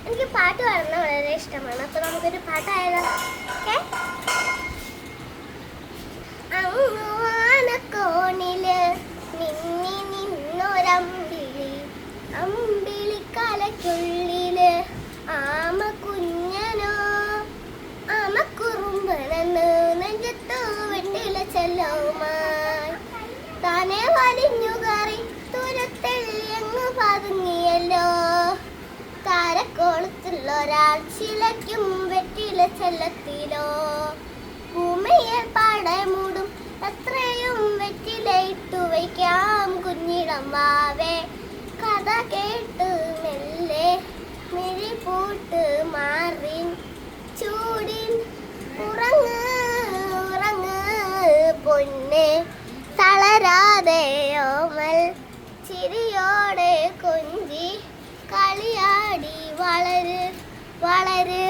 എനിക്ക് പാട്ട് പാടുന്നത് വളരെ ഇഷ്ടമാണ്. അപ്പോൾ നമുക്കൊരു പാട്ടായാലോ? ഓക്കെ. അങ്ങോണില് മിന്നി നിന്നൊരമ്പിളി, അമ്പിളിക്കലയ്ക്കുള്ളില് ആമ കുഞ്ഞനോ, ആമക്കുറുമ്പനെന്ന് നെഞ്ചത്തു വെട്ടില ചെല്ലവുമായി താനെ വലിഞ്ഞു കയറി തുരത്തിൽ എങ്ങ് പതുങ്ങിയല്ലോ. താരക്കോളത്തുള്ളൊരാൾ ചിലയ്ക്കും വെറ്റില ചെല്ലത്തിലോ. ഭൂമിയെ പാടെ മൂടും അത്രയും വെറ്റില ഇട്ടു വയ്ക്കാം കുഞ്ഞിടം വാവേ. കഥ കേട്ട് മെല്ലെ മിഴി പൂട്ട് മാറിൻ ചൂടിൻ ഉറങ്ങ് ഉറങ്ങ് പൊന്നെ. തളരാതെ ഓമൽ ചിരിയോടെ കൊഞ്ചി കളിയാടി വളര് വളര്.